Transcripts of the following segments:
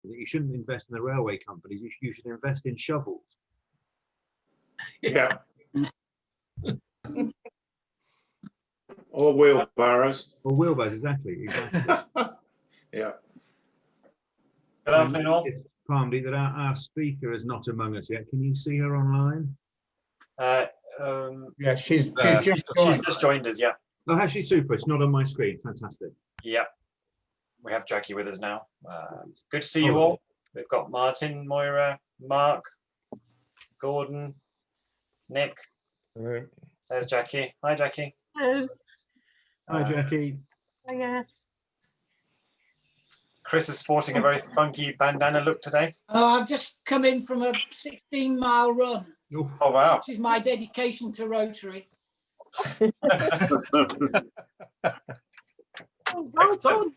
that you shouldn't invest in the railway companies. You should invest in shovels. Yeah. Or wheelbarrows. Or wheelbarrows, exactly. Yeah. Good afternoon, all. It's Parmdeep that our speaker is not among us yet. Can you see her online? Yeah, she's Just joined us. Yeah. Oh, has she? Super. It's not on my screen. Fantastic. Yeah. We have Jacqui with us now. Good to see you all. We've got Martin, Moira, Mark, Gordon, Nick. There's Jacqui. Hi, Jacqui. Hello. Hi, Jacqui. Yeah. Chris is sporting a very funky bandana look today. I've just come in from a 16-mile run, Oh, Oh, wow. which is my dedication to Rotary. Well done.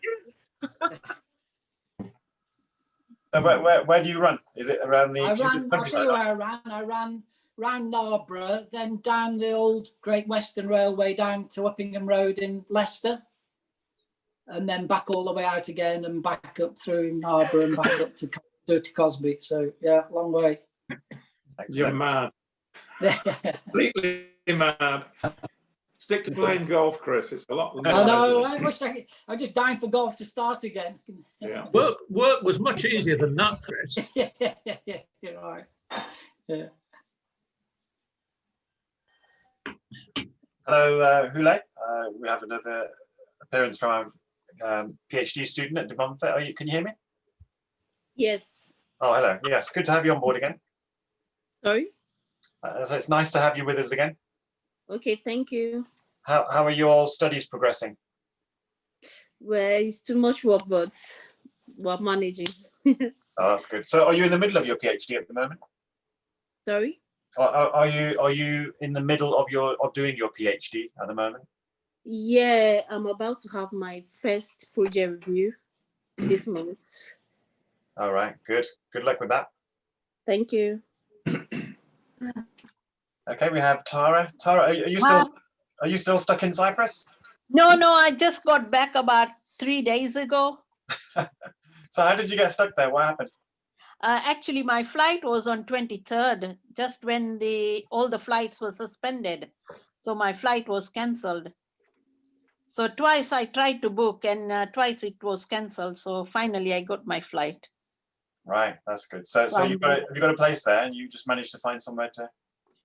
So where do you run? Is it around the I'll tell you countryside? where I ran. I ran round Narborough, then down the old Great Western Railway down to Uppingham Road in Leicester, and then back all the way out again and back up through Narborough and back up to Cosby. So yeah, long way. You're mad. Completely mad. Stick to playing golf, Chris. It's a lot. I know. I wish I'm just dying for golf to start again. Yeah. Work was much easier than that, Chris. Yeah, you're right. Yeah. Hello, Hule. We have another appearance from our PhD student at Devonfort. Can you hear me? Yes. Oh, hello. Yes, good to have you on board again. Sorry. So it's nice to have you with us again. Okay, thank you. How are your studies progressing? Well, it's too much work, but we're managing. Oh, that's good. So are you in the middle of your PhD at the moment? Sorry. Are you in the middle of doing your PhD at the moment? Yeah, I'm about to have my first project review this month. All right, good. Good luck with that. Thank you. Okay, we have Tara. Tara, are you still stuck in Cyprus? No, I just got back about 3 days ago. So how did you get stuck there? What happened? Actually, my flight was on 23rd, just when all the flights were suspended. So my flight was cancelled. So twice I tried to book and twice it was cancelled. So finally I got my flight. Right, that's good. So have you got a place there and you just managed to find somewhere to?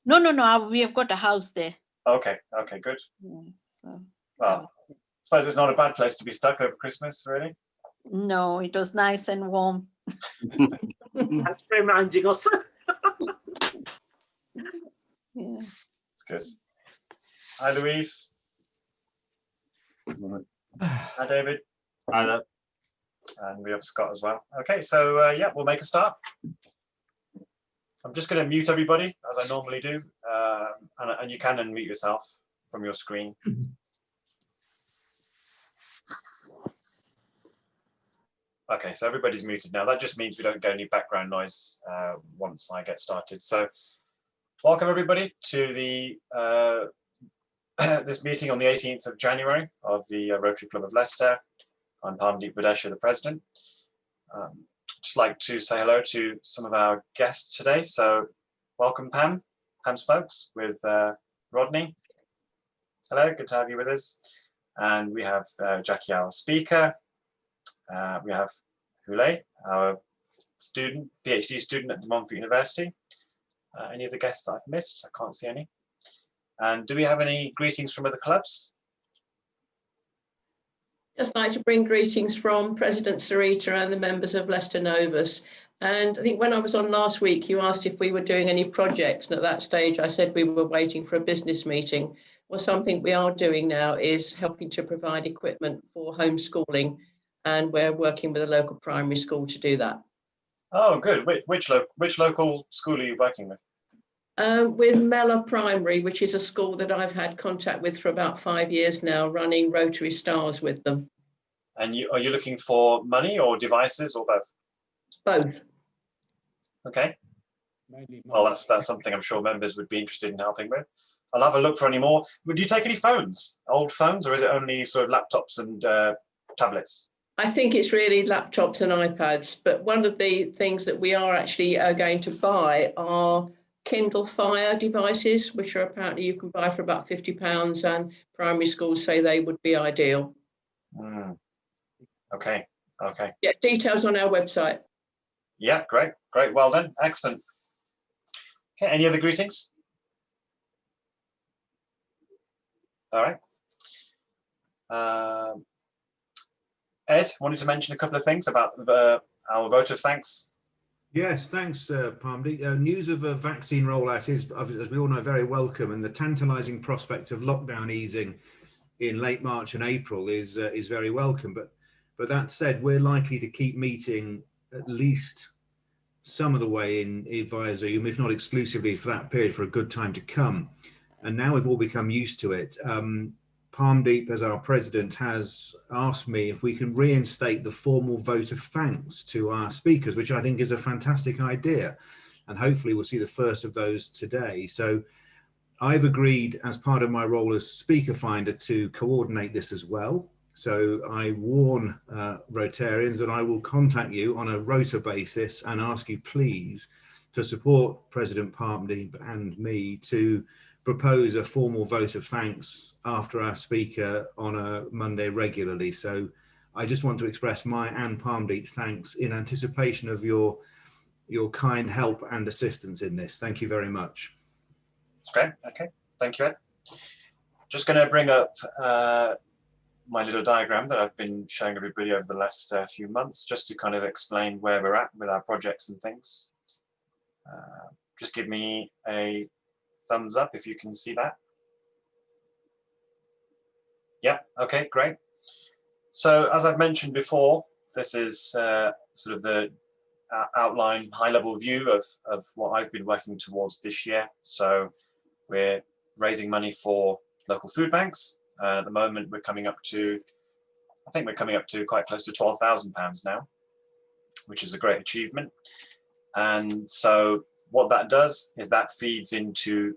No, we have got a house there. Okay, good. Yeah, so, well, I suppose it's not a bad place to be stuck over Christmas, really. No, it was nice and warm. Thanks for reminding us. Yeah. It's good. Hi, Louise. Hi, David. Hi there. And we have Scott as well. Okay, so yeah, we'll make a start. I'm just going to mute everybody as I normally do, and you can unmute yourself from your screen. Okay, so everybody's muted now. That just means we don't get any background noise once I get started. So welcome everybody to the this meeting on the 18th of January of the Rotary Club of Leicester. I'm Parmdeep Vadesha, the president. Just like to say hello to some of our guests today. So welcome Pam Spokes with Rodney. Hello, good to have you with us. And we have Jacqui, our speaker. We have Hule, our student, PhD student at Devonfort University. Any of the guests that I've missed? I can't see any. And do we have any greetings from other clubs? Just like to bring greetings from President Sarita and the members of Leicester Novus. And I think when I was on last week, you asked if we were doing any projects. And at that stage, I said we were waiting for a business meeting. Well, something we are doing now is helping to provide equipment for homeschooling. And we're working with a local primary school to do that. Oh, good. Which local school are you working with? With Mellor Primary, which is a school that I've had contact with for about 5 years now, running Rotary Stars with them. And are you looking for money or devices or both? Both. Okay. Well, that's something I'm sure members would be interested in helping with. I'll have a look for any more. Would you take any phones, old phones, or is it only sort of laptops and tablets? I think it's really laptops and iPads, but one of the things that we are actually going to buy are Kindle Fire devices, which are apparently you can buy for about £50, and primary schools say they would be ideal. Okay, okay. Yeah, details on our website. Yeah, great, great, well done, excellent. Okay, any other greetings? All right. Ed, wanted to mention a couple of things about our vote of thanks. Yes, thanks, Parmdeep. News of a vaccine rollout is, as we all know, very welcome, and the tantalising prospect of lockdown easing in late March and April is very welcome. But that said, we're likely to keep meeting at least some of the way in via Zoom, if not exclusively for that period, for a good time to come. And now we've all become used to it. Parmdeep, as our president, has asked me if we can reinstate the formal vote of thanks to our speakers, which I think is a fantastic idea. And hopefully we'll see the first of those today. So I've agreed, as part of my role as speaker finder, to coordinate this as well. So I warn Rotarians that I will contact you on a rota basis and ask you please to support President Parmdeep and me to propose a formal vote of thanks after our speaker on a Monday regularly. So I just want to express my and Parmdeep's thanks in anticipation of your kind help and assistance in this. Thank you very much. That's great. Okay, thank you, Ed. Just going to bring up my little diagram that I've been showing everybody over the last few months, just to kind of explain where we're at with our projects and things. Just give me a thumbs up if you can see that. Yeah, okay, great. So as I've mentioned before, this is sort of the outline, high-level view of what I've been working towards this year. So we're raising money for local food banks. At the moment, we're coming up to, I think we're coming up to quite close to £12,000 now, which is a great achievement. And so what that does is that feeds into,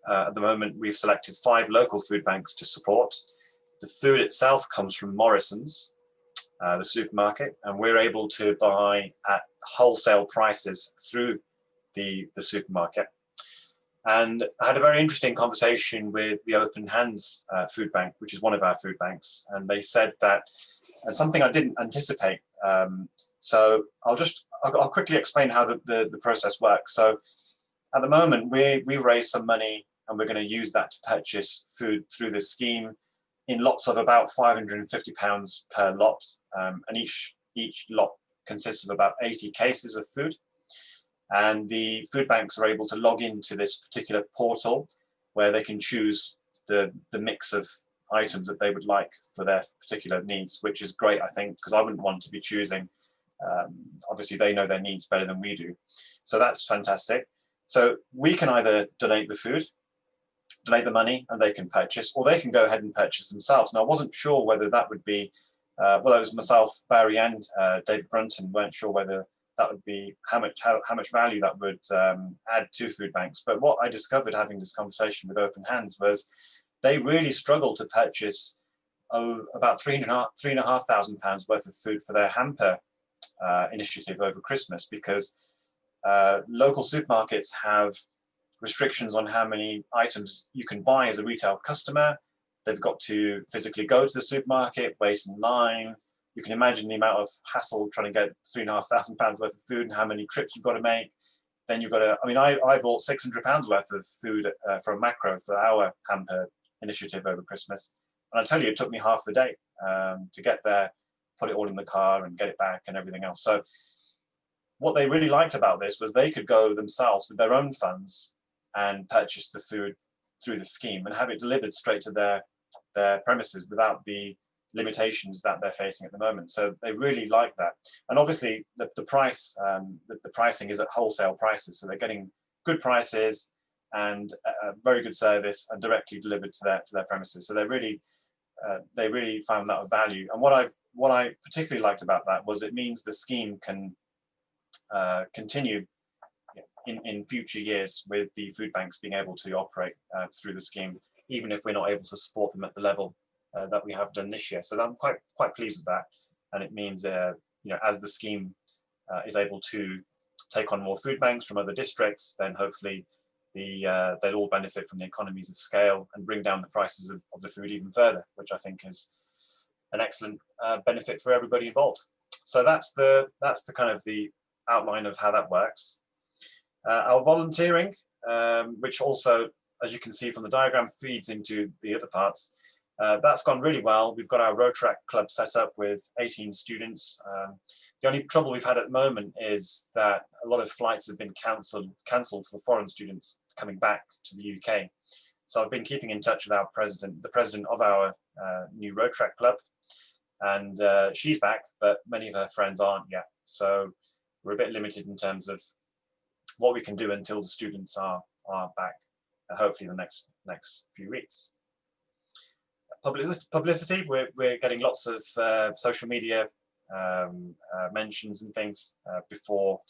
at the moment, we've selected 5 local food banks to support. The food itself comes from Morrison's, the supermarket, and we're able to buy at wholesale prices through the supermarket. And I had a very interesting conversation with the Open Hands food bank, which is one of our food banks. And they said that, and something I didn't anticipate. So I'll quickly explain how the process works. So at the moment, we've raised some money and we're going to use that to purchase food through this scheme in lots of about £550 per lot. And each lot consists of about 80 cases of food. And the food banks are able to log into this particular portal where they can choose the mix of items that they would like for their particular needs, which is great, I think, because I wouldn't want to be choosing. Obviously, they know their needs better than we do. So that's fantastic. So we can either donate the food, donate the money, and they can purchase, or they can go ahead and purchase themselves. Now, I wasn't sure whether that would be, well, it was myself, Barry, and David Brunton weren't sure whether that would be how much value that would add to food banks. But what I discovered having this conversation with Open Hands was they really struggle to purchase about £3,500 worth of food for their hamper initiative over Christmas, because local supermarkets have restrictions on how many items you can buy as a retail customer. They've got to physically go to the supermarket, wait in line. You can imagine the amount of hassle trying to get £3,500 worth of food and how many trips you've got to make. Then you've got to, I mean, I bought £600 worth of food from Macro for our hamper initiative over Christmas. And I tell you, it took me half the day to get there, put it all in the car and get it back and everything else. So what they really liked about this was they could go themselves with their own funds and purchase the food through the scheme and have it delivered straight to their premises without the limitations that they're facing at the moment. So they really like that. And obviously the price, the pricing is at wholesale prices. So they're getting good prices and a very good service and directly delivered to their premises. So they really found that of value. And what I particularly liked about that was it means the scheme can continue in future years with the food banks being able to operate through the scheme, even if we're not able to support them at the level that we have done this year. So I'm quite pleased with that. and it means as the scheme is able to take on more food banks from other districts, then hopefully they'll all benefit from the economies of scale and bring down the prices of the food even further, which I think is an excellent benefit for everybody involved. So that's the kind of the outline of how that works. Our volunteering, which also, as you can see from the diagram, feeds into the other parts. That's gone really well. We've got our Rotary Club set up with 18 students. The only trouble we've had at the moment is that a lot of flights have been cancelled for foreign students coming back to the UK. So I've been keeping in touch with our the president of our new Rotary Club, and she's back, but many of her friends aren't yet. So we're a bit limited in terms of what we can do until the students are back, hopefully in the next few weeks. Publicity, we're getting lots of social media mentions and things before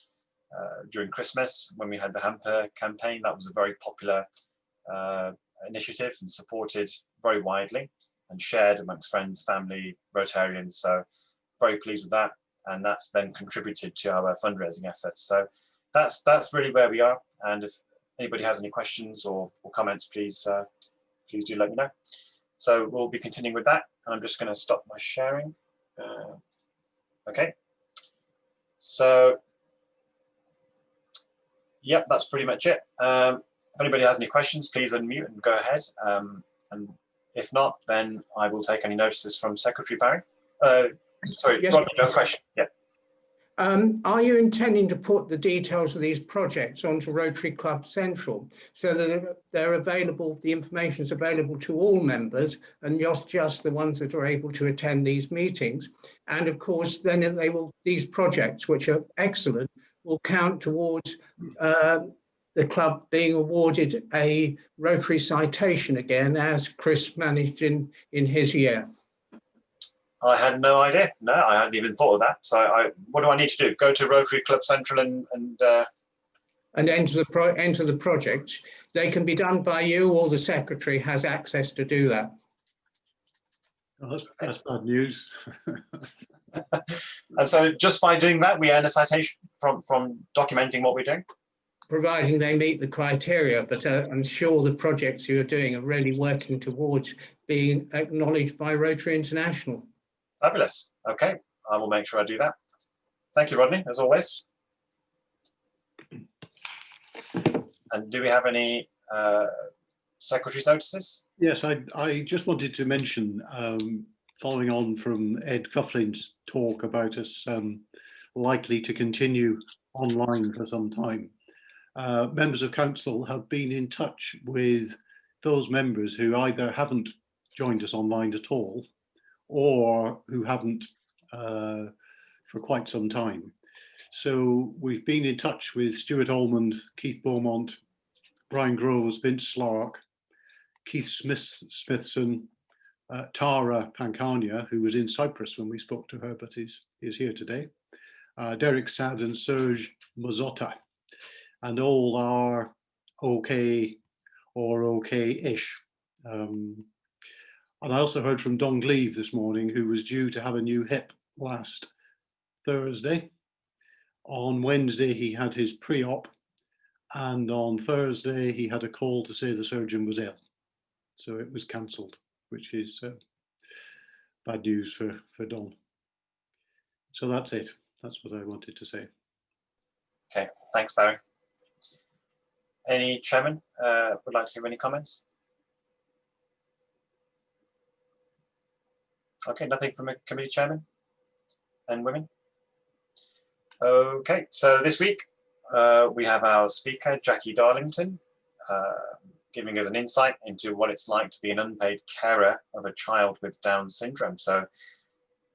during Christmas when we had the hamper campaign. That was a very popular initiative and supported very widely and shared amongst friends, family, Rotarians. So very pleased with that, and that's then contributed to our fundraising efforts. So that's really where we are. And if anybody has any questions or comments, please do let me know. So we'll be continuing with that. And I'm just going to stop my sharing. Okay. So, yep, that's pretty much it. If anybody has any questions, please unmute and go ahead. And if not, then I will take any notices from Secretary Barry. Sorry, yes, Rodney, you have a question? Yeah. Are you intending to put the details of these projects onto Rotary Club Central so that they're available, the information is available to all members and just the ones that are able to attend these meetings? And of course, then these projects, which are excellent, will count towards the club being awarded a Rotary citation again, as Chris managed in his year. I had no idea. No, I hadn't even thought of that. So what do I need to do? Go to Rotary Club Central and enter the projects. They can be done by you, or the secretary has access to do that. Oh, that's bad news. And so just by doing that, we earn a citation from documenting what we're doing? Providing they meet the criteria, but I'm sure the projects you're doing are really working towards being acknowledged by Rotary International. Fabulous. Okay, I will make sure I do that. Thank you, Rodney, as always. And do we have any secretary's notices? Yes, I just wanted to mention, following on from Ed Coughlin's talk about us likely to continue online for some time, members of council have been in touch with those members who either haven't joined us online at all or who haven't for quite some time. So we've been in touch with Stuart Almond, Keith Beaumont, Brian Groves, Vince Slark, Keith Smithson, Tara Pankania, who was in Cyprus when we spoke to her, but is here today, Derek Sad and Serge Mazzotta, and all are okay or okay-ish. And I also heard from Don Gleave this morning, who was due to have a new hip last Thursday. On Wednesday, he had his pre-op, and on Thursday, he had a call to say the surgeon was ill. So it was cancelled, which is bad news for Don. So that's it. That's what I wanted to say. Okay, thanks, Barry. Any chairman would like to give any comments? Okay, nothing from a committee chairman and women. Okay, so this week we have our speaker, Jacqui Darlington, giving us an insight into what it's like to be an unpaid carer of a child with Down syndrome. So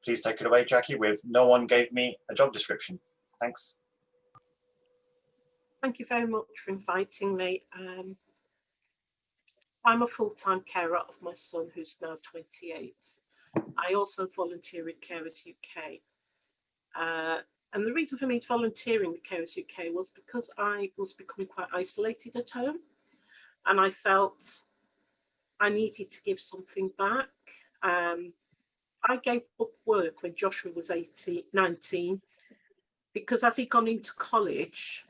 please take it away, Jacqui, with "No one gave me a job description." Thanks. Thank you very much for inviting me. I'm a full-time carer of my son, who's now 28. I also volunteer with Carers UK. And the reason for me volunteering with Carers UK was because I was becoming quite isolated at home, and I felt I needed to give something back. I gave up work when Joshua was 19, because as he'd gone into college,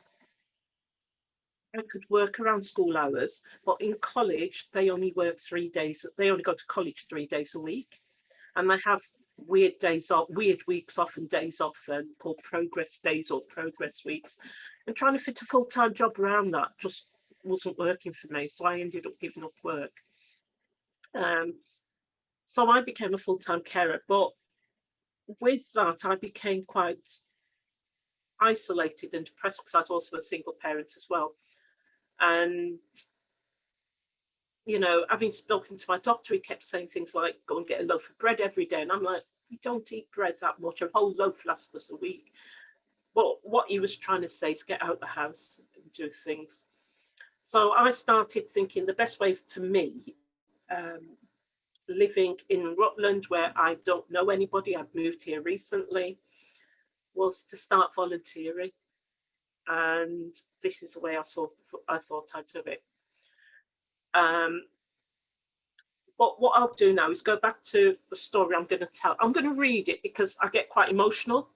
I could work around school hours, but in college, they only work 3 days. They only go to college 3 days a week. And they have weird days off, weird weeks off and days off, called progress days or progress weeks. And trying to fit a full-time job around that just wasn't working for me. So I ended up giving up work. So I became a full-time carer, but with that, I became quite isolated and depressed because I was also a single parent as well. And, you know, having spoken to my doctor, he kept saying things like, go and get a loaf of bread every day. And I'm like, you don't eat bread that much. A whole loaf lasts us a week. But what he was trying to say is get out the house and do things. So I started thinking the best way for me, living in Rutland where I don't know anybody, I've moved here recently, was to start volunteering. And this is the way I thought I'd do it. But what I'll do now is go back to the story I'm going to tell. I'm going to read it because I get quite emotional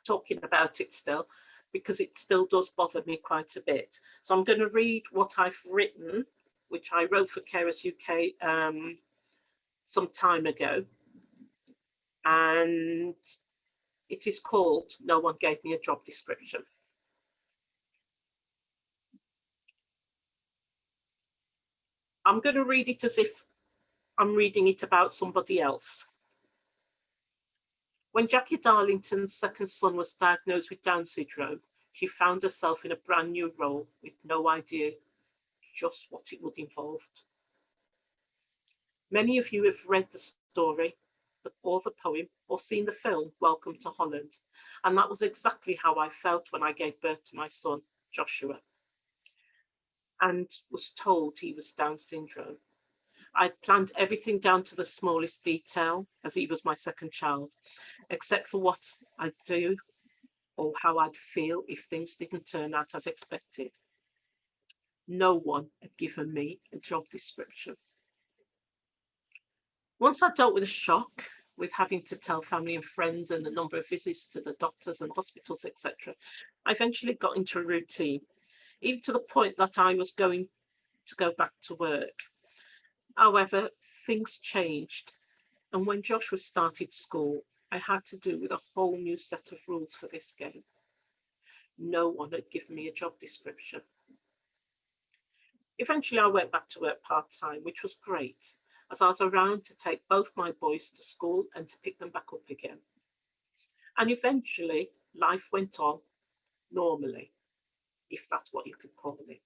talking about it still, because it still does bother me quite a bit. So I'm going to read what I've written, which I wrote for Carers UK some time ago. And it is called No One Gave Me a Job Description. I'm going to read it as if I'm reading it about somebody else. When Jacqui Darlington's second son was diagnosed with Down syndrome, she found herself in a brand new role with no idea just what it would involve. Many of you have read the story, or the poem, or seen the film Welcome to Holland, and that was exactly how I felt when I gave birth to my son, Joshua, and was told he was Down syndrome. I'd planned everything down to the smallest detail, as he was my second child, except for what I'd do or how I'd feel if things didn't turn out as expected. No one had given me a job description. Once I dealt with the shock, with having to tell family and friends and the number of visits to the doctors and hospitals, etc., I eventually got into a routine, even to the point that I was going to go back to work. However, things changed, and when Joshua started school, I had to do with a whole new set of rules for this game. No one had given me a job description. Eventually, I went back to work part-time, which was great, as I was around to take both my boys to school and to pick them back up again. And eventually, life went on normally, if that's what you could call it.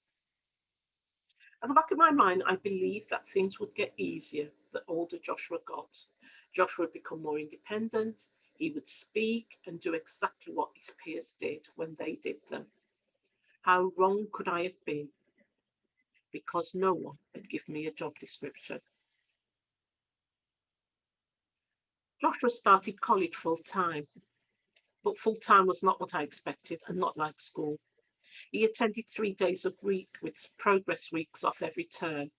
At the back of my mind, I believed that things would get easier the older Joshua got. Joshua would become more independent. He would speak and do exactly what his peers did when they did them. How wrong could I have been? Because no one had given me a job description. Joshua started college full-time, but full-time was not what I expected and not like school. He attended 3 days a week with progress weeks off every term.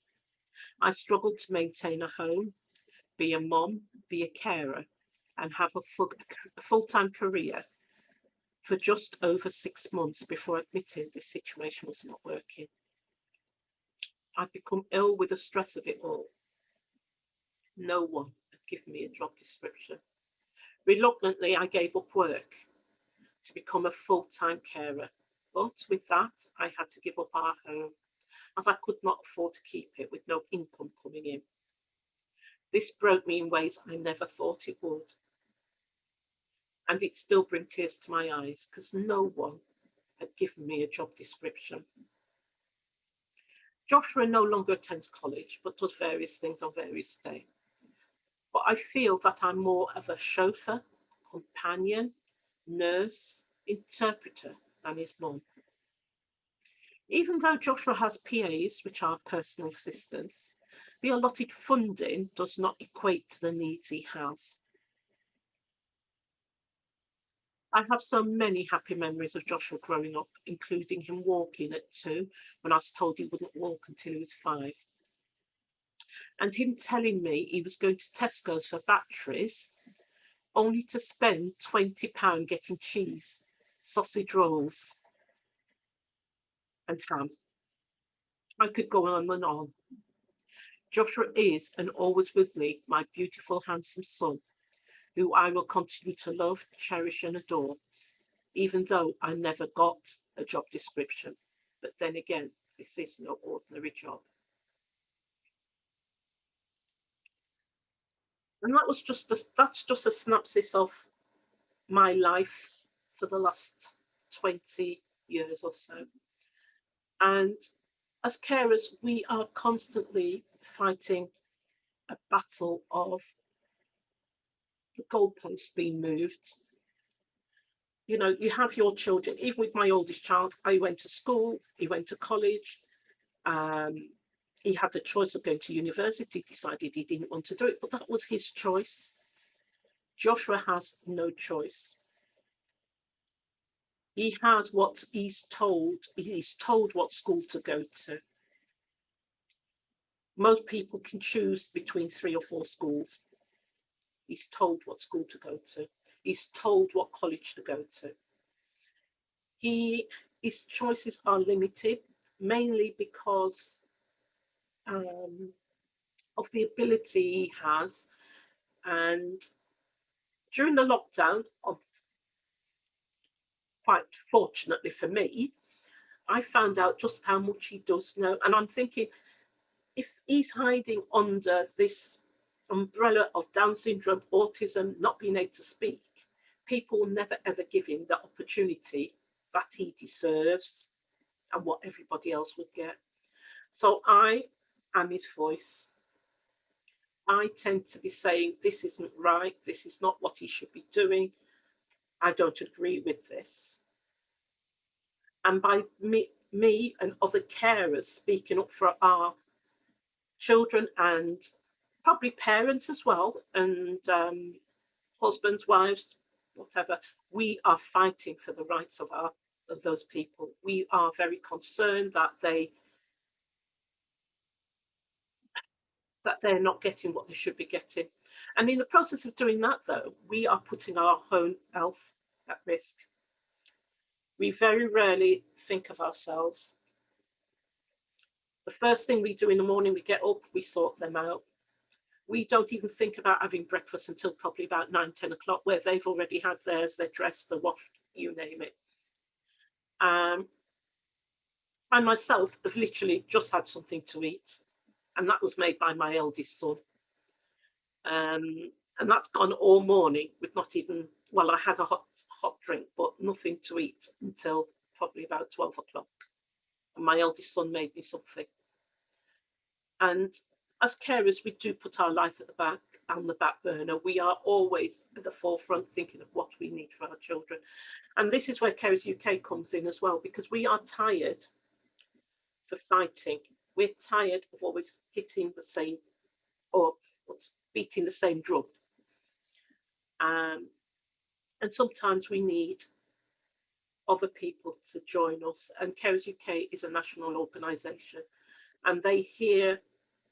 I struggled to maintain a home, be a mom, be a carer, and have a full-time career for just over 6 months before admitting this situation was not working. I'd become ill with the stress of it all. No one had given me a job description. Reluctantly, I gave up work to become a full-time carer. But with that, I had to give up our home, as I could not afford to keep it with no income coming in. This broke me in ways I never thought it would. And it still brings tears to my eyes, because no one had given me a job description. Joshua no longer attends college, but does various things on various days. But I feel that I'm more of a chauffeur, companion, nurse, interpreter than his mum. Even though Joshua has PAs, which are personal assistants, the allotted funding does not equate to the needs he has. I have so many happy memories of Joshua growing up, including him walking at 2 when I was told he wouldn't walk until he was 5. and him telling me he was going to Tesco's for batteries, only to spend £20 getting cheese, sausage rolls, and ham. I could go on and on. Joshua is and always will be my beautiful, handsome son, who I will continue to love, cherish, and adore, even though I never got a job description. But then again, this is no ordinary job. And that was that's just a synopsis of my life for the last 20 years or so. And as carers, we are constantly fighting a battle of the goalposts being moved. You know, you have your children, even with my oldest child, I went to school, he went to college, he had the choice of going to university, decided he didn't want to do it, but that was his choice. Joshua has no choice. He has what he's told what school to go to. Most people can choose between 3 or 4 schools. He's told what school to go to. He's told what college to go to. His choices are limited, mainly because of the ability he has. And during the lockdown, quite fortunately for me, I found out just how much he does know. And I'm thinking, if he's hiding under this umbrella of Down syndrome, autism, not being able to speak, people will never ever give him the opportunity that he deserves and what everybody else would get. So I am his voice. I tend to be saying, this isn't right, this is not what he should be doing, I don't agree with this. And by me and other carers speaking up for our children and probably parents as well, and husbands, wives, whatever, we are fighting for the rights of those people. We are very concerned that they're not getting what they should be getting. And in the process of doing that, though, we are putting our own health at risk. We very rarely think of ourselves. The first thing we do in the morning, we get up, we sort them out. We don't even think about having breakfast until probably about 9, 10 o'clock, where they've already had theirs, they're dressed, they're washed, you name it. I myself have literally just had something to eat, and that was made by my eldest son. And that's gone all morning with not even, well, I had a hot drink, but nothing to eat until probably about 12 o'clock. And my eldest son made me something. And as carers, we do put our life at the back, on the back burner. We are always at the forefront thinking of what we need for our children. And this is where Carers UK comes in as well, because we are tired of fighting. We're tired of always hitting the same, or beating the same drum. And sometimes we need other people to join us. And Carers UK is a national organisation, and they hear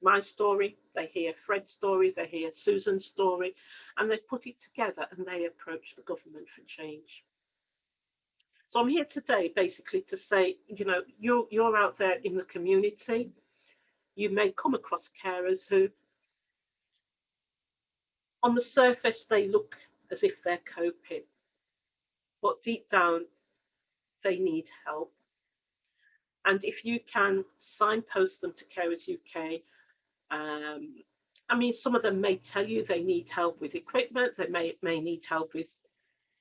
my story, they hear Fred's story, they hear Susan's story, and they put it together and they approach the government for change. So I'm here today basically to say, you know, you're out there in the community. You may come across carers who, on the surface, they look as if they're coping, but deep down, they need help. And if you can signpost them to Carers UK, I mean, some of them may tell you they need help with equipment, they may need help with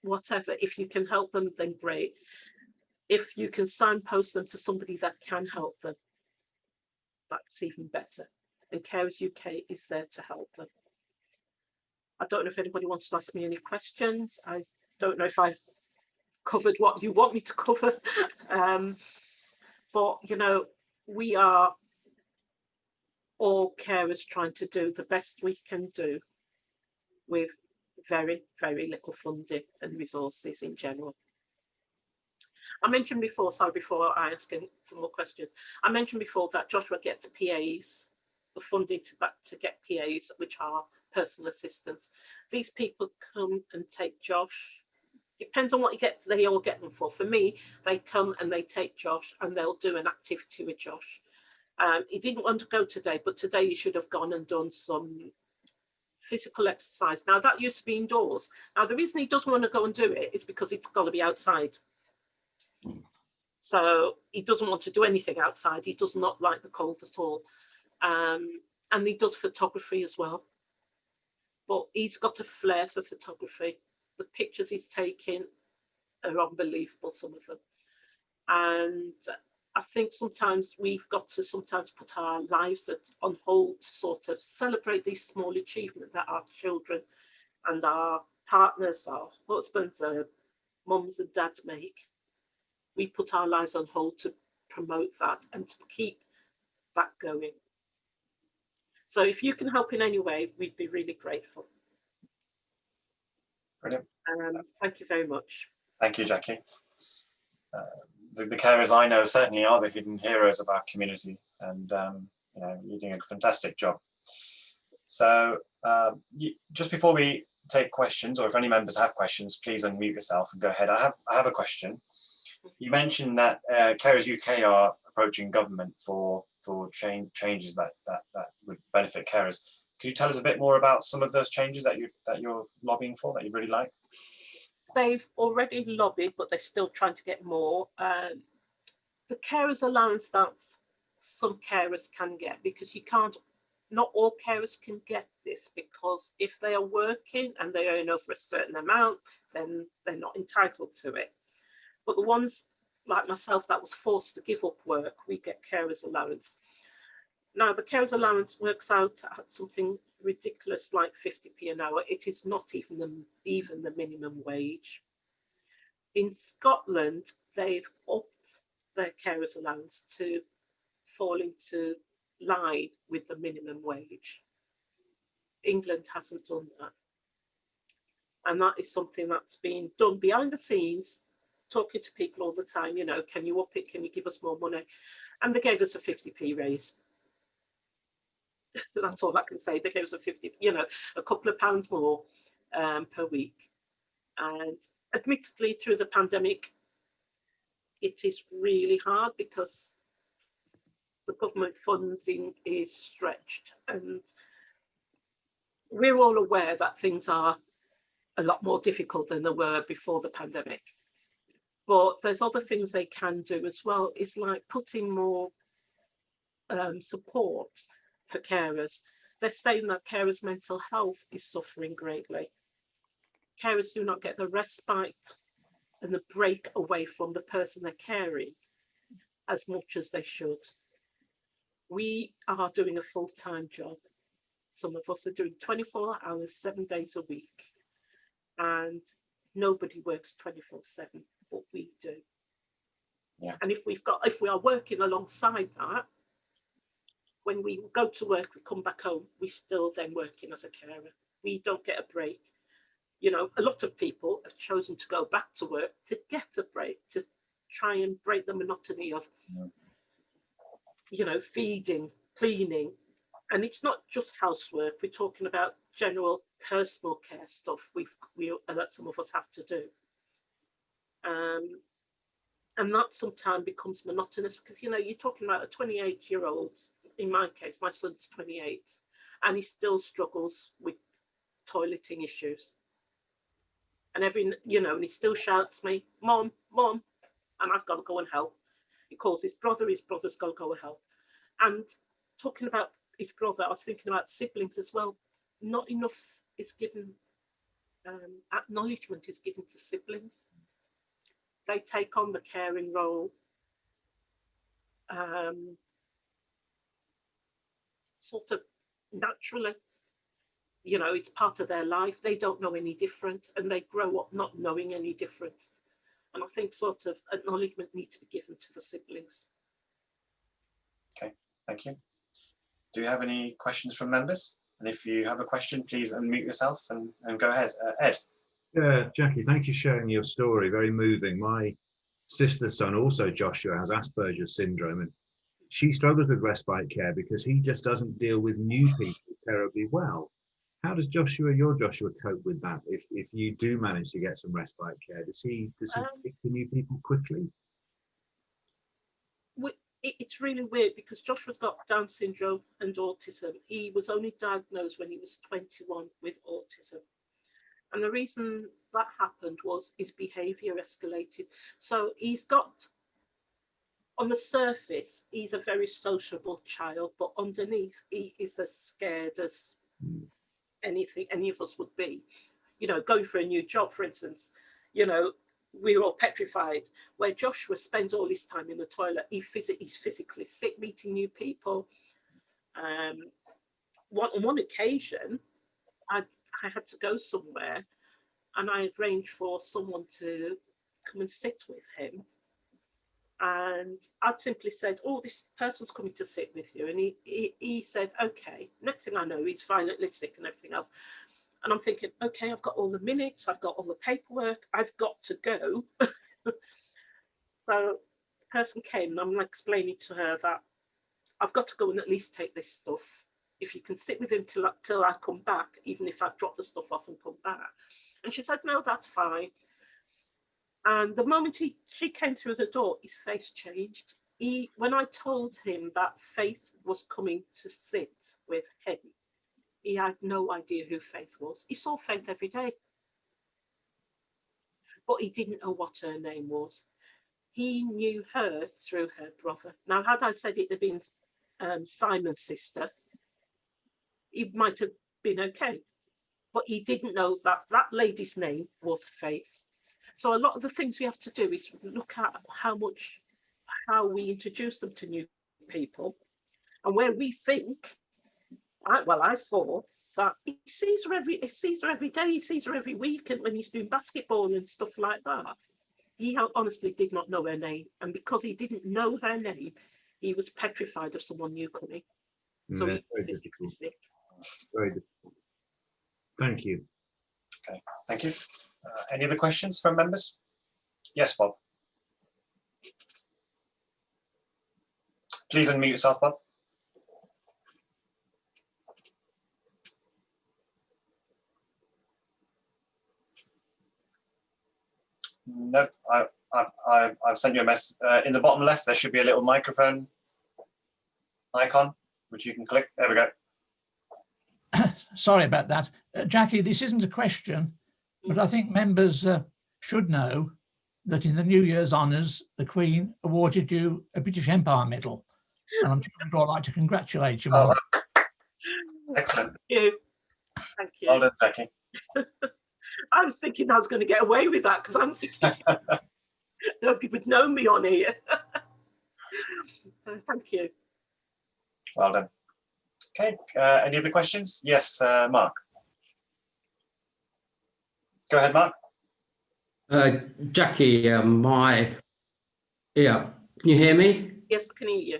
whatever. If you can help them, then great. If you can signpost them to somebody that can help them, that's even better. And Carers UK is there to help them. I don't know if anybody wants to ask me any questions. I don't know if I've covered what you want me to cover. But, you know, we are all carers trying to do the best we can do with very, very little funding and resources in general. I mentioned before, sorry, before I ask for more questions, I mentioned before that Joshua gets PAs the funding to get PAs, which are personal assistants. These people come and take Josh. Depends on what you get, they all get them for. For me, they come and they take Josh and they'll do an activity with Josh. He didn't want to go today, but today he should have gone and done some physical exercise. Now that used to be indoors. Now the reason he doesn't want to go and do it is because it's got to be outside. So he doesn't want to do anything outside. He does not like the cold at all. And he does photography as well. But he's got a flair for photography. The pictures he's taking are unbelievable, some of them. And I think sometimes we've got to sometimes put our lives on hold to sort of celebrate these small achievements that our children and our partners, our husbands, our mums and dads make. We put our lives on hold to promote that and to keep that going. So if you can help in any way, we'd be really grateful. Brilliant. Thank you very much. Thank you, Jacqui. The carers I know certainly are the hidden heroes of our community, and you know, you're doing a fantastic job. So just before we take questions, or if any members have questions, please unmute yourself and go ahead. I have a question. You mentioned that Carers UK are approaching government for changes that would benefit carers. Could you tell us a bit more about some of those changes that you're lobbying for, that you really like? They've already lobbied, but they're still trying to get more. The carers allowance that some carers can get, because you can't, not all carers can get this, because if they are working and they earn over a certain amount, then they're not entitled to it. But the ones like myself that was forced to give up work, we get carers allowance. Now the carers allowance works out at something ridiculous like 50p an hour. It is not even the minimum wage. In Scotland, they've upped their carers allowance to fall into line with the minimum wage. England hasn't done that. And that is something that's been done behind the scenes, talking to people all the time, you know, can you up it? Can you give us more money? And they gave us a 50p raise. That's all I can say. They gave us a 50, you know, a couple of pounds more per week. And admittedly, through the pandemic, it is really hard because the government funding is stretched, and we're all aware that things are a lot more difficult than they were before the pandemic. But there's other things they can do as well. It's like putting more support for carers. They're saying that carers' mental health is suffering greatly. Carers do not get the respite and the break away from the person they're caring as much as they should. We are doing a full-time job. Some of us are doing 24 hours, 7 days a week. And nobody works 24/7, but we do. Yeah. And if we are working alongside that, when we go to work, we come back home, we still then working as a carer. We don't get a break. You know, a lot of people have chosen to go back to work to get a break, to try and break the monotony of, you know, feeding, cleaning. And it's not just housework. We're talking about general personal care stuff that some of us have to do. And that sometimes becomes monotonous because, you know, you're talking about a 28-year-old. In my case, my son's 28, and he still struggles with toileting issues. And and he still shouts me, Mom, Mom, and I've got to go and help. He calls his brother's got to go and help. And talking about his brother, I was thinking about siblings as well. Not enough is given, acknowledgement is given to siblings. They take on the caring role sort of naturally. You know, it's part of their life. They don't know any different, and they grow up not knowing any different. And I think sort of acknowledgement needs to be given to the siblings. Okay, thank you. Do you have any questions from members? And if you have a question, please unmute yourself and go ahead. Ed. Yeah, Jacqui, thank you for sharing your story. Very moving. My sister's son, also Joshua, has Asperger's syndrome, and she struggles with respite care because he just doesn't deal with new people terribly well. How does your Joshua cope with that? If you do manage to get some respite care, does he pick the new people quickly? It's really weird because Joshua's got Down syndrome and autism. He was only diagnosed when he was 21 with autism. And the reason that happened was his behaviour escalated. So he's got, on the surface, he's a very sociable child, but underneath he is as scared as anything any of us would be. You know, going for a new job, for instance, you know, we're all petrified. Where Joshua spends all his time in the toilet, he's physically sick meeting new people. On one occasion, I had to go somewhere and I arranged for someone to come and sit with him. And I'd simply said, oh, this person's coming to sit with you. And he said, okay. Next thing I know, he's violently sick and everything else. And I'm thinking, okay, I've got all the minutes, I've got all the paperwork, I've got to go. So the person came and I'm explaining to her that I've got to go and at least take this stuff. If you can sit with him till I come back, even if I've dropped the stuff off and come back. And she said, no, that's fine. And the moment she came through the door, his face changed. When I told him that Faith was coming to sit with him, he had no idea who Faith was. He saw Faith every day, but he didn't know what her name was. He knew her through her brother. Now, had I said it had been Simon's sister, he might have been okay. But he didn't know that that lady's name was Faith. So a lot of the things we have to do is look at how we introduce them to new people, and where we think, I saw that he sees her every day, he sees her every weekend when he's doing basketball and stuff like that. He honestly did not know her name, and because he didn't know her name, he was petrified of someone new coming. So he was physically sick. Very difficult. Thank you. Okay, thank you. Any other questions from members? Yes, Bob. Please unmute yourself, Bob. No, I've sent you a message. In the bottom left, there should be a little microphone icon, which you can click. There we go. Sorry about that. Jacqui, this isn't a question, but I think members should know that in the New Year's honours, the Queen awarded you a British Empire Medal. And I'm sure we'd all like to congratulate you on that. Excellent. Thank you. Thank you. Well done, Jacqui. I was thinking I was going to get away with that because I'm thinking nobody would know me on here. Thank you. Well done. Okay, any other questions? Yes, Mark. Go ahead, Mark. Jacqui, can you hear me? Yes, I can hear you.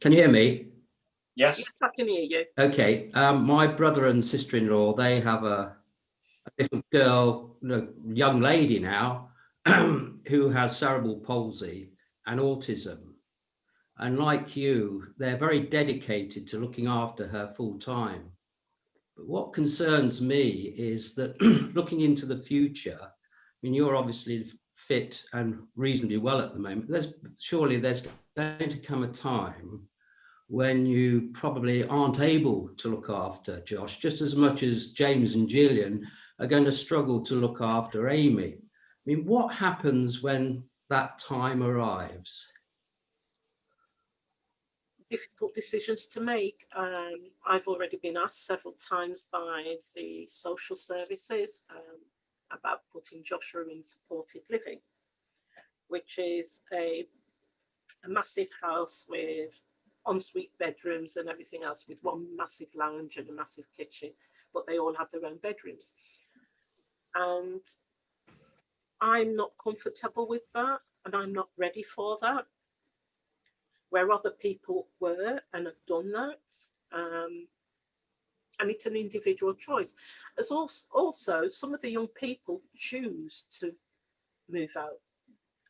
Can you hear me? Yes. Yes, I can hear you. Okay, my brother and sister-in-law, they have a little girl, young lady now, who has cerebral palsy and autism. And like you, they're very dedicated to looking after her full time. But what concerns me is that looking into the future, I mean, you're obviously fit and reasonably well at the moment. Surely there's going to come a time when you probably aren't able to look after Josh, just as much as James and Gillian are going to struggle to look after Amy. I mean, what happens when that time arrives? Difficult decisions to make. I've already been asked several times by the social services about putting Joshua in supported living, which is a massive house with ensuite bedrooms and everything else, with one massive lounge and a massive kitchen, but they all have their own bedrooms. And I'm not comfortable with that, and I'm not ready for that. Where other people were and have done that. And it's an individual choice. As also, some of the young people choose to move out.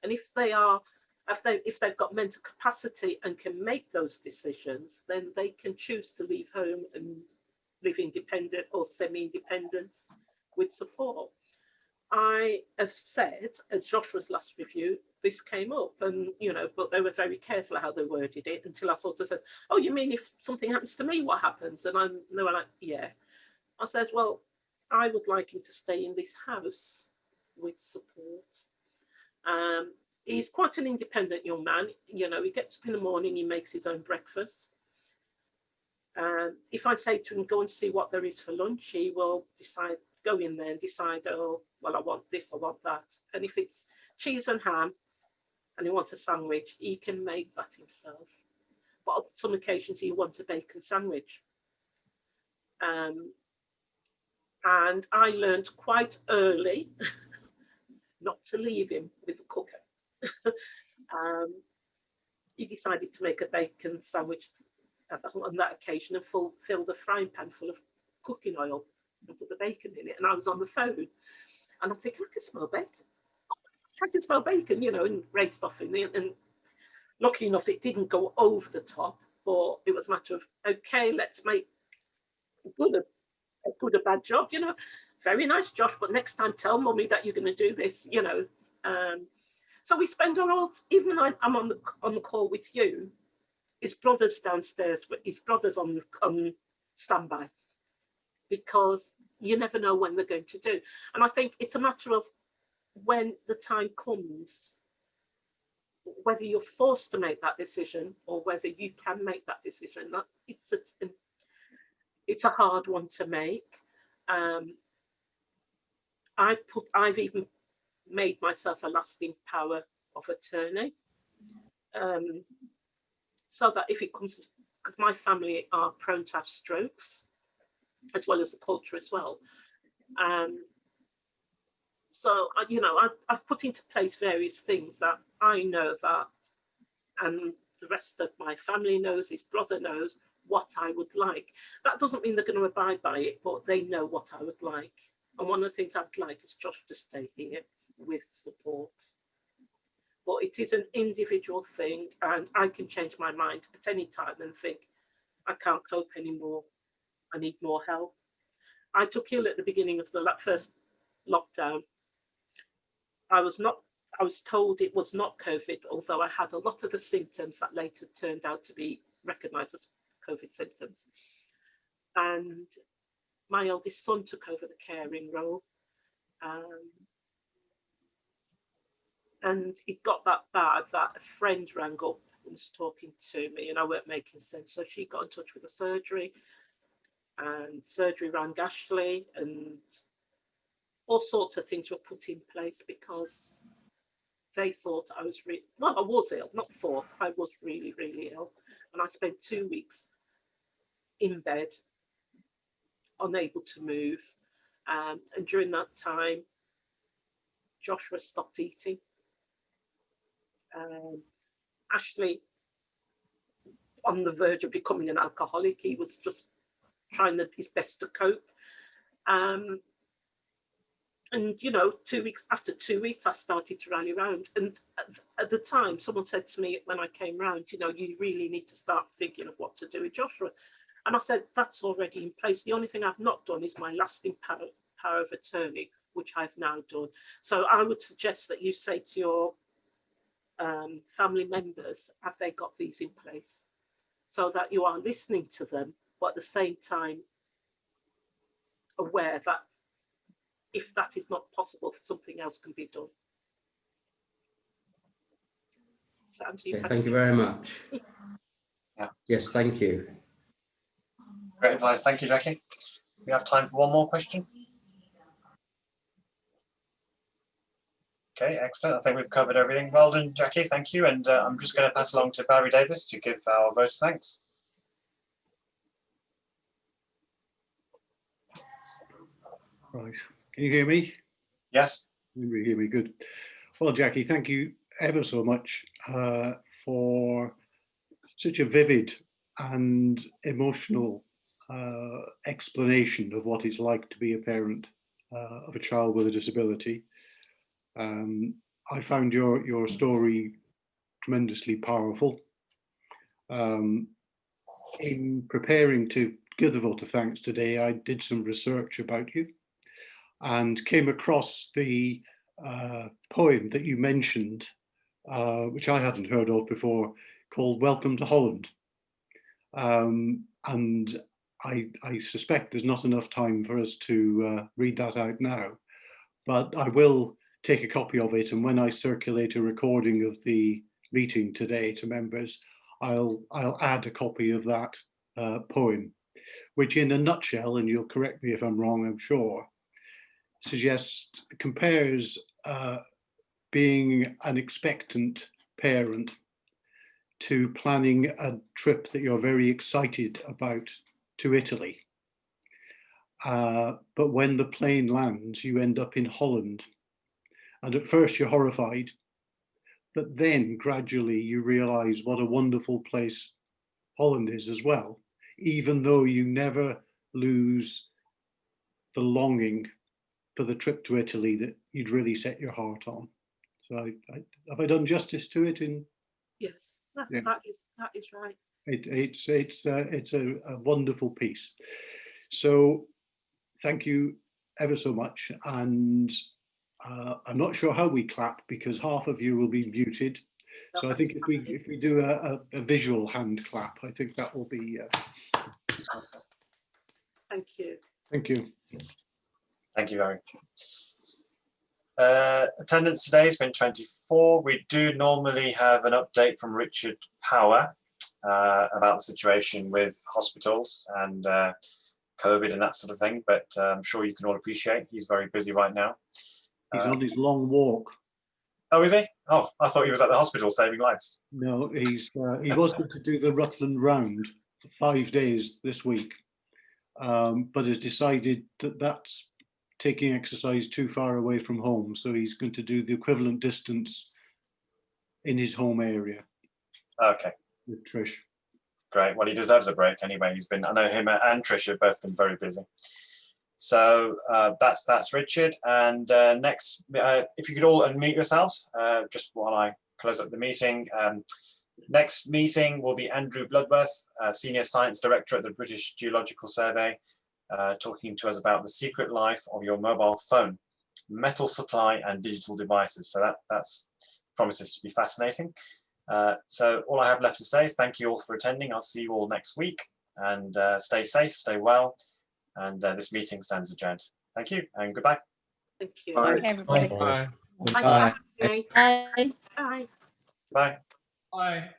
And if they are if they've got mental capacity and can make those decisions, then they can choose to leave home and live independent or semi-independent with support. I have said at Joshua's last review, this came up, and but they were very careful how they worded it until I sort of said, "Oh, you mean if something happens to me, what happens?" And they were like, "Yeah." I said, "Well, I would like him to stay in this house with support." He's quite an independent young man. He gets up in the morning, he makes his own breakfast. If I say to him, "Go and see what there is for lunch," he will go in there and decide, "Oh, well, I want this, I want that." And if it's cheese and ham and he wants a sandwich, he can make that himself. But on some occasions he wants a bacon sandwich. And I learned quite early not to leave him with the cooker. He decided to make a bacon sandwich on that occasion and fill the frying pan full of cooking oil and put the bacon in it. And I was on the phone and I'm thinking, I can smell bacon. I can smell bacon, and raised stuff in it. And lucky enough, it didn't go over the top, but it was a matter of, okay, let's make a good or bad job, Very nice, Josh, but next time tell Mummy that you're going to do this, So we spend even when I'm on the call with you, his brother's downstairs, his brother's on standby, because you never know when they're going to do. And I think it's a matter of when the time comes, whether you're forced to make that decision or whether you can make that decision. That it's a hard one to make. I've even made myself a lasting power of attorney, so that if it comes, because my family are prone to have strokes, as well as the culture as well. So, I've put into place various things that I know that, and the rest of my family knows, his brother knows what I would like. That doesn't mean they're going to abide by it, but they know what I would like. And one of the things I'd like is Josh to stay here with support. But it is an individual thing, and I can change my mind at any time and think, I can't cope anymore. I need more help. I took ill at the beginning of the first lockdown. I was told it was not COVID, although I had a lot of the symptoms that later turned out to be recognised as COVID symptoms. And my eldest son took over the caring role. And it got that bad that a friend rang up and was talking to me, and I weren't making sense. So she got in touch with the surgery, and surgery rang Ashley, and all sorts of things were put in place because they thought I was I was ill, not thought, I was really, really ill. And I spent 2 weeks in bed, unable to move. And during that time, Joshua stopped eating. Ashley, on the verge of becoming an alcoholic, he was just trying his best to cope. And 2 weeks after 2 weeks, I started to rally around. And at the time, someone said to me when I came round, you really need to start thinking of what to do with Joshua. And I said, that's already in place. The only thing I've not done is my lasting power of attorney, which I've now done. So I would suggest that you say to your family members, have they got these in place? So that you are listening to them, but at the same time aware that if that is not possible, something else can be done. Does that answer your question? Thank you very much. Yeah. Yes, thank you. Great advice. Thank you, Jacqui. We have time for one more question. Okay, excellent. I think we've covered everything. Well done, Jacqui. Thank you. And I'm just going to pass along to Barry Davis to give our vote of thanks. Right. Can you hear me? Yes. You hear me? Good. Well, Jacqui, thank you ever so much for such a vivid and emotional explanation of what it's like to be a parent of a child with a disability. I found your story tremendously powerful. In preparing to give the vote of thanks today, I did some research about you and came across the poem that you mentioned, which I hadn't heard of before, called Welcome to Holland. And I suspect there's not enough time for us to read that out now, but I will take a copy of it, and when I circulate a recording of the meeting today to members, I'll add a copy of that poem, which in a nutshell, and you'll correct me if I'm wrong, I'm sure, compares being an expectant parent to planning a trip that you're very excited about to Italy. But when the plane lands, you end up in Holland. And at first you're horrified, but then gradually you realize what a wonderful place Holland is as well, even though you never lose the longing for the trip to Italy that you'd really set your heart on. So have I done justice to it? Yes, that is right. It's a wonderful piece. So thank you ever so much. And I'm not sure how we clap because half of you will be muted. So I think if we do a visual hand clap, I think that will be. Thank you. Thank you. Thank you, Larry. Attendance today has been 24. We do normally have an update from Richard Power about the situation with hospitals and COVID and that sort of thing, but I'm sure you can all appreciate he's very busy right now. He's on his long walk. Oh, is he? Oh, I thought he was at the hospital saving lives. No, he was going to do the Rutland round for 5 days this week, but has decided that that's taking exercise too far away from home. So he's going to do the equivalent distance in his home area. Okay. With Trish. Great. Well, he deserves a break anyway. I know him and Trish have both been very busy. So that's Richard. And next, if you could all unmute yourselves, just while I close up the meeting. Next meeting will be Andrew Bloodworth, Senior Science Director at the British Geological Survey, talking to us about the secret life of your mobile phone, metal supply and digital devices. So that's promises to be fascinating. So all I have left to say is thank you all for attending. I'll see you all next week, and stay safe, stay well. And this meeting stands adjourned. Thank you and goodbye. Thank you. Bye. Everybody. Bye. Bye. Bye. Bye. Bye. Bye. Bye.